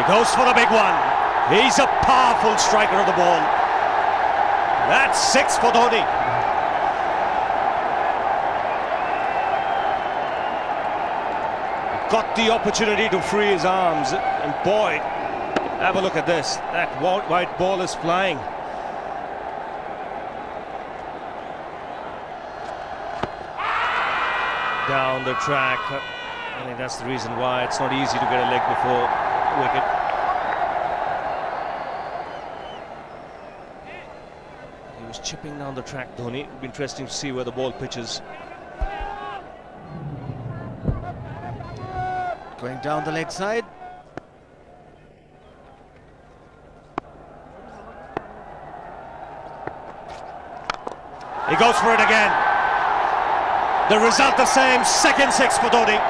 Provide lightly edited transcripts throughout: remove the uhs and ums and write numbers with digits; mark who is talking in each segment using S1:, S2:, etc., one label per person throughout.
S1: He goes for the big one. He's a powerful striker of the ball. That's 6 for Dhoni. Got the opportunity to free his arms, and boy, have a look at this. That white ball is flying. Down the track. I think that's the reason why it's not easy to get a leg before wicket. He was chipping down the track, Dhoni. It'll be interesting to see where the ball pitches.
S2: Going down the leg side.
S1: He goes for it again. The result the same, second 6 for Dhoni.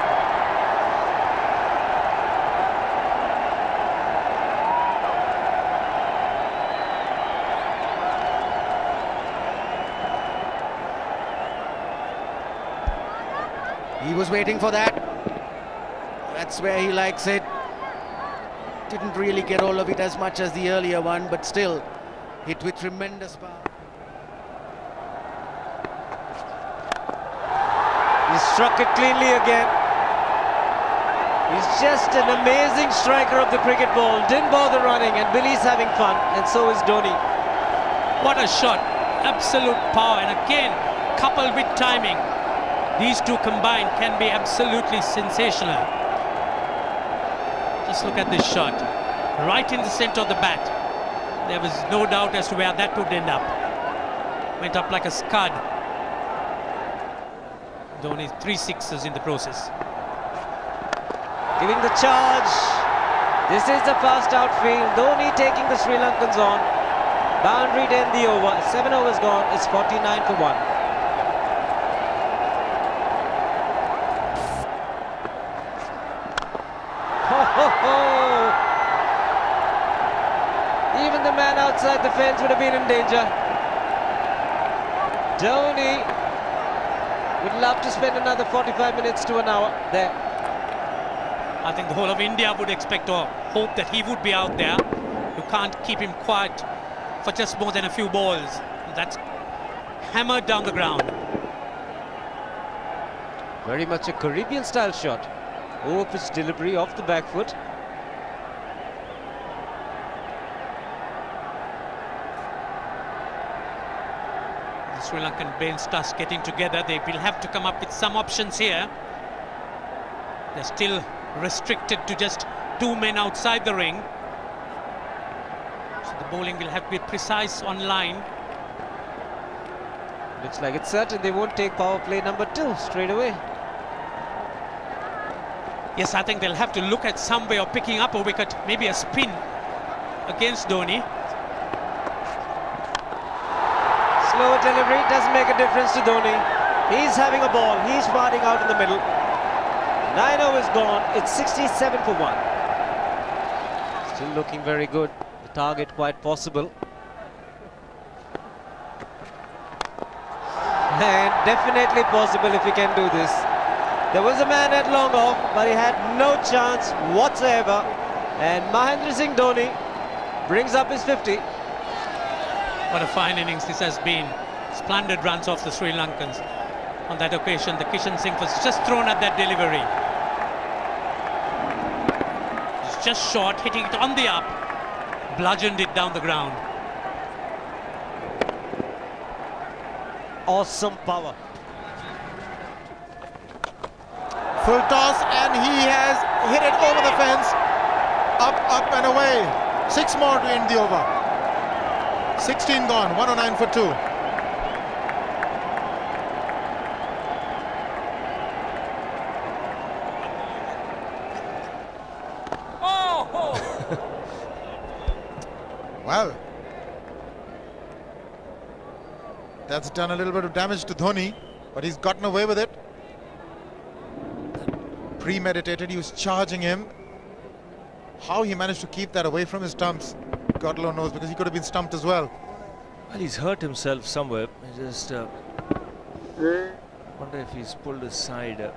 S2: He was waiting for that. That's where he likes it. Didn't really get all of it as much as the earlier one, but still hit with tremendous power.
S3: He struck it cleanly again. He's just an amazing striker of the cricket ball. Didn't bother running, and Billy's having fun, and so is Dhoni.
S4: What a shot. Absolute power, and again, coupled with timing. These two combined can be absolutely sensational. Just look at this shot. Right in the center of the bat. There was no doubt as to where that would end up. Went up like a scud. Dhoni 3 sixes in the process.
S3: Giving the charge. This is the fast outfield. Dhoni taking the Sri Lankans on. Boundary to end the over. 7 overs gone. It's 49 for 1. Even the man outside the fence would have been in danger. Dhoni would love to spend another 45 minutes to an hour there.
S4: I think the whole of India would expect or hope that he would be out there. You can't keep him quiet for just more than a few balls. That's hammered down the ground.
S3: Very much a Caribbean style shot. Over-pitch delivery off the back foot.
S4: The Sri Lankan bench starts getting together. They will have to come up with some options here. They're still restricted to just 2 men outside the ring. So the bowling will have to be precise on line.
S3: Looks like it's certain they won't take power play number 2 straight away.
S4: Yes, I think they'll have to look at some way of picking up a wicket, maybe a spin against Dhoni.
S3: Slower delivery doesn't make a difference to Dhoni. He's having a ball, he's batting out in the middle. 9 overs gone, it's 67 for 1. Still looking very good, the target quite possible. And definitely possible if he can do this. There was a man at long off, but he had no chance whatsoever. And Mahendra Singh Dhoni brings up his 50.
S4: What a fine innings this has been. Splendid runs off the Sri Lankans. On that occasion, the Kishan Singh was just thrown at that delivery. It's just short, hitting it on the up, bludgeoned it down the ground.
S3: Awesome power.
S5: Full toss, and he has hit it over the fence. Up, up and away. 6 more to end the over. 16 gone, 109 for 2. Well, that's done a little bit of damage to Dhoni, but he's gotten away with it. Premeditated, he was charging him. How he managed to keep that away from his stumps, God alone knows, because he could have been stumped as well.
S1: Well, he's hurt himself somewhere. I just wonder if he's pulled aside the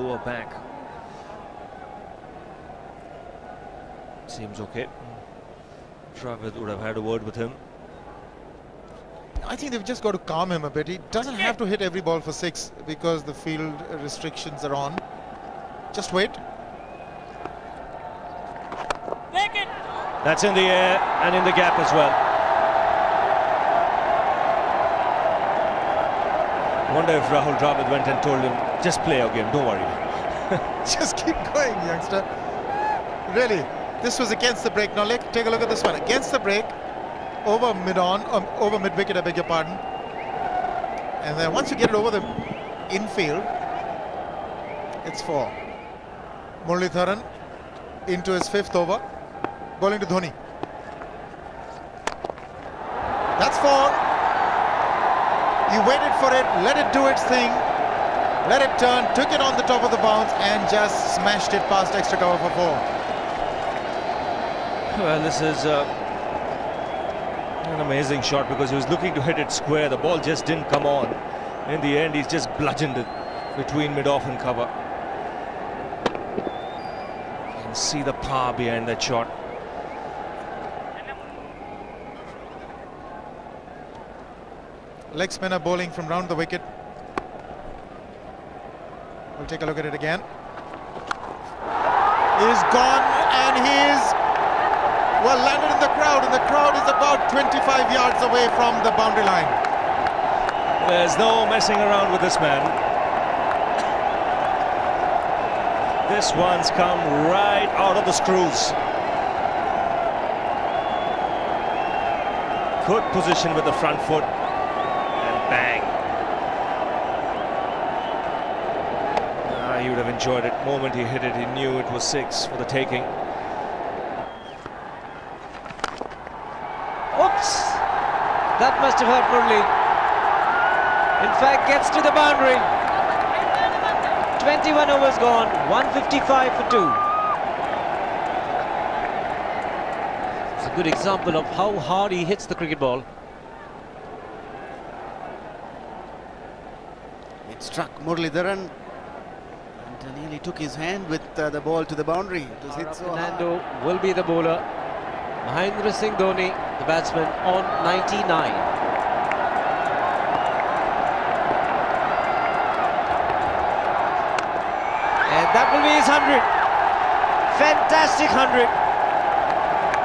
S1: lower back. Seems okay. Travis would have had a word with him.
S5: I think they've just got to calm him a bit. He doesn't have to hit every ball for 6 because the field restrictions are on. Just wait.
S1: That's in the air and in the gap as well. Wonder if Rahul Dravid went and told him, just play our game, don't worry.
S5: Just keep going, youngster. Really, this was against the break. Now take a look at this one. Against the break, over mid-wicket, I beg your pardon. And then once you get it over the infield, it's 4. Muralitharan into his 5th over, bowling to Dhoni. That's 4. He waited for it, let it do its thing, let it turn, took it on the top of the bounce and just smashed it past extra cover for 4.
S1: Well, this is an amazing shot because he was looking to hit it square. The ball just didn't come on. In the end, he's just bludgeoned it between mid-off and cover. You can see the power behind that shot.
S5: Leg spinner bowling from round the wicket. We'll take a look at it again. He's gone and he's landed in the crowd, and the crowd is about 25 yards away from the boundary line.
S1: There's no messing around with this man. This one's come right out of the screws. Good position with the front foot. Bang. He would have enjoyed it. The moment he hit it, he knew it was 6 for the taking.
S3: Oops! That must have hurt Murli. In fact, gets to the boundary. 21 overs gone, 155 for 2. It's a good example of how hard he hits the cricket ball.
S2: It struck Muralitharan and nearly took his hand with the ball to the boundary. It was hit so hard.
S3: Fernando will be the bowler. Mahendra Singh Dhoni, the batsman, on 99. And that will be his 100. Fantastic 100.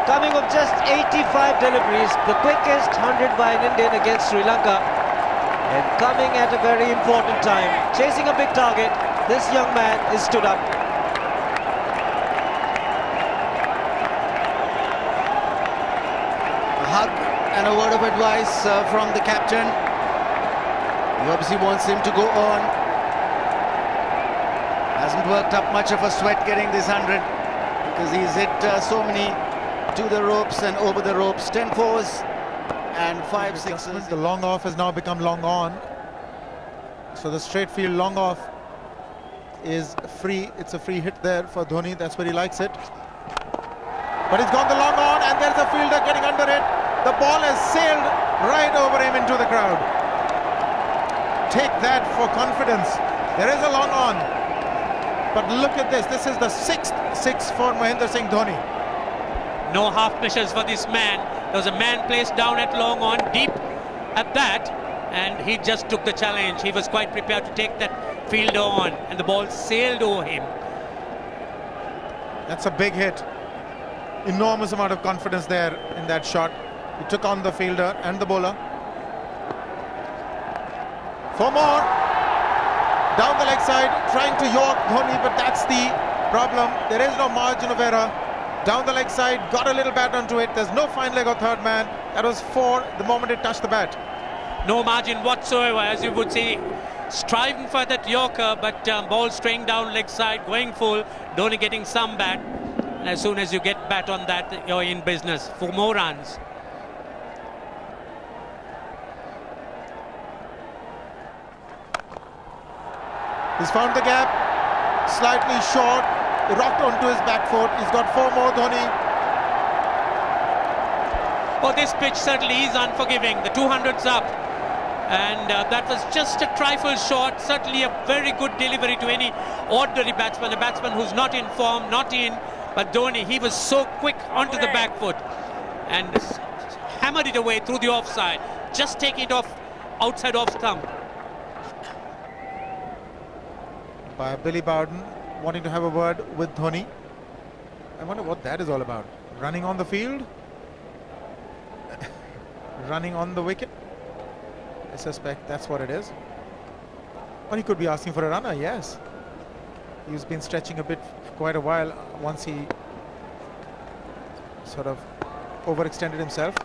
S3: Coming of just 85 deliveries, the quickest 100 by an Indian against Sri Lanka. And coming at a very important time, chasing a big target, this young man is stood up.
S2: A hug and a word of advice from the captain. He obviously wants him to go on. Hasn't worked up much of a sweat getting this 100 because he's hit so many to the ropes and over the ropes. 10 fours. And 5 sixes.
S5: The long off has now become long on. So the straight field long off is free. It's a free hit there for Dhoni. That's where he likes it. But he's gone the long on and there's a fielder getting under it. The ball has sailed right over him into the crowd. Take that for confidence. There is a long on. But look at this. This is the 6th 6 for Mahendra Singh Dhoni.
S4: No half measures for this man. There was a man placed down at long on, deep at that, and he just took the challenge. He was quite prepared to take that fielder on, and the ball sailed over him.
S5: That's a big hit. Enormous amount of confidence there in that shot. He took on the fielder and the bowler. 4 more. Down the leg side, trying to york Dhoni, but that's the problem. There is no margin of error. Down the leg side, got a little bat onto it. There's no fine leg or third man. That was 4 the moment it touched the bat.
S4: No margin whatsoever, as you would say. Striving for that yorker, but ball straying down leg side, going full. Dhoni getting some bat. And as soon as you get bat on that, you're in business. 4 more runs.
S5: He's found the gap, slightly short, rocked onto his back foot. He's got 4 more, Dhoni.
S4: Oh, this pitch certainly is unforgiving. The 200's up. And that was just a trifle short. Certainly a very good delivery to any ordinary batsman. A batsman who's not in form, not in But Dhoni, he was so quick onto the back foot and hammered it away through the offside. Just taking it off outside off stump.
S5: By Billy Bowden wanting to have a word with Dhoni. I wonder what that is all about. Running on the field? Running on the wicket? I suspect that's what it is. Or he could be asking for a runner, yes. He's been stretching a bit for quite a while once he sort of overextended himself.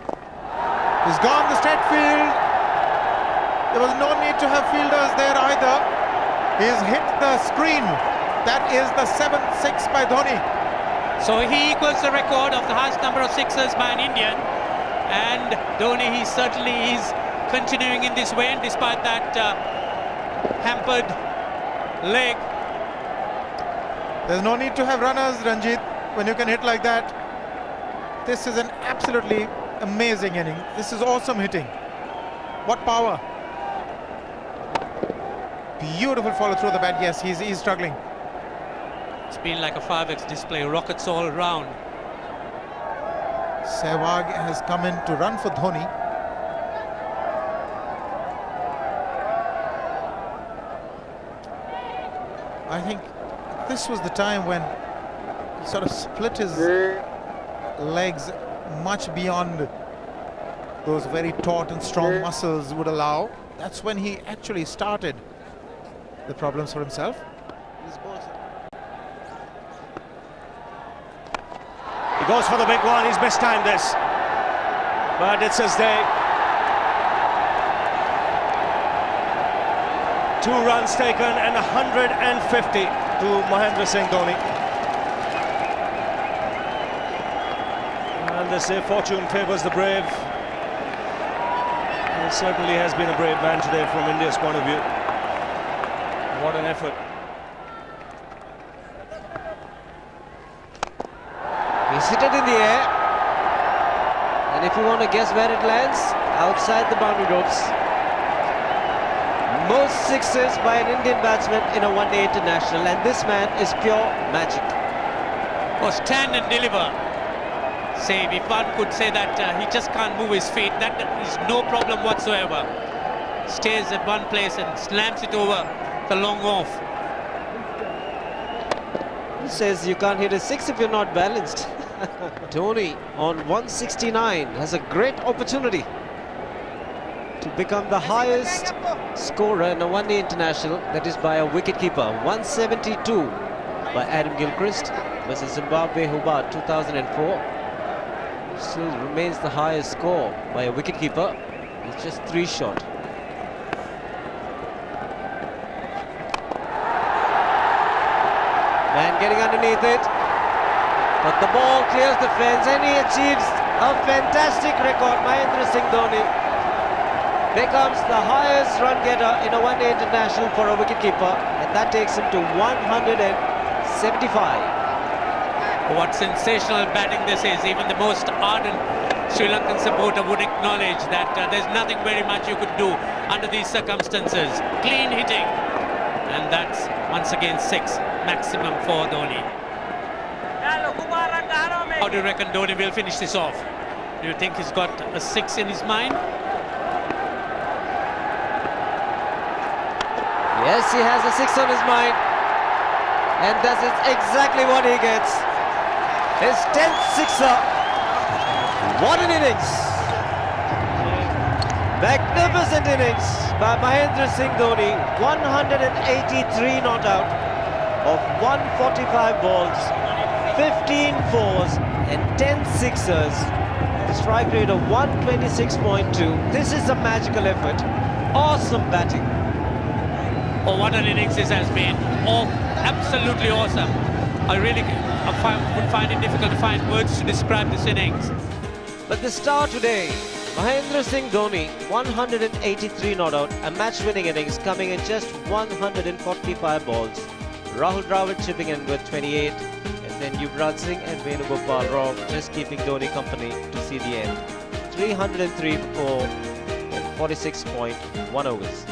S5: He's gone the straight field. There was no need to have fielders there either. He's hit the screen. That is the 7th 6 by Dhoni.
S4: So he equals the record of the highest number of sixes by an Indian. And Dhoni, he certainly is continuing in this way, and despite that hampered leg.
S5: There's no need to have runners, Ranjit, when you can hit like that. This is an absolutely amazing inning. This is awesome hitting. What power. Beautiful follow through the bat. Yes, he's struggling.
S4: It's been like a 5x display, rockets all around.
S5: Sehwag has come in to run for Dhoni. I think this was the time when he sort of split his legs much beyond those very taut and strong muscles would allow. That's when he actually started the problems for himself.
S1: He goes for the big one. He's mistimed this, but it's his day. 2 runs taken and 150 to Mahendra Singh Dhoni. And they say fortune favours the brave. He certainly has been a brave man today from India's point of view. What an effort.
S3: He's hit it in the air. And if you want to guess where it lands, outside the boundary ropes. Most sixes by an Indian batsman in a one-day international, and this man is pure magic.
S4: Oh, stand and deliver. Say, if one could say that he just can't move his feet, that is no problem whatsoever. Stays at one place and slams it over the long off.
S3: Who says you can't hit a 6 if you're not balanced? Dhoni on 169 has a great opportunity to become the highest scorer in a one-day international, that is by a wicketkeeper. 172 by Adam Gilchrist versus Zimbabwe Hobart 2004. Still remains the highest score by a wicketkeeper. It's just 3 short. Man getting underneath it, but the ball clears the fence and he achieves a fantastic record. Mahendra Singh Dhoni becomes the highest run getter in a one-day international for a wicketkeeper, and that takes him to 175.
S4: What sensational batting this is. Even the most ardent Sri Lankan supporter would acknowledge that there's nothing very much you could do under these circumstances. Clean hitting, and that's once again 6 maximum for Dhoni. How do you reckon Dhoni will finish this off? Do you think he's got a 6 in his mind?
S3: Yes, he has a 6 on his mind, and that is exactly what he gets. His 10th sixer. What an innings! Magnificent innings by Mahendra Singh Dhoni. 183 not out of 145 balls, 15 fours and 10 sixers. Strike rate of 126.2. This is a magical effort. Awesome batting.
S4: Oh, what an innings this has been. Oh, absolutely awesome. I really would find it difficult to find words to describe this innings.
S3: But the star today, Mahendra Singh Dhoni, 183 not out, a match-winning innings coming in just 145 balls. Rahul Dravid chipping in with 28, and then Yuvraj Singh and Venugopal Rao just keeping Dhoni company to see the end. 303 for 46.1 overs.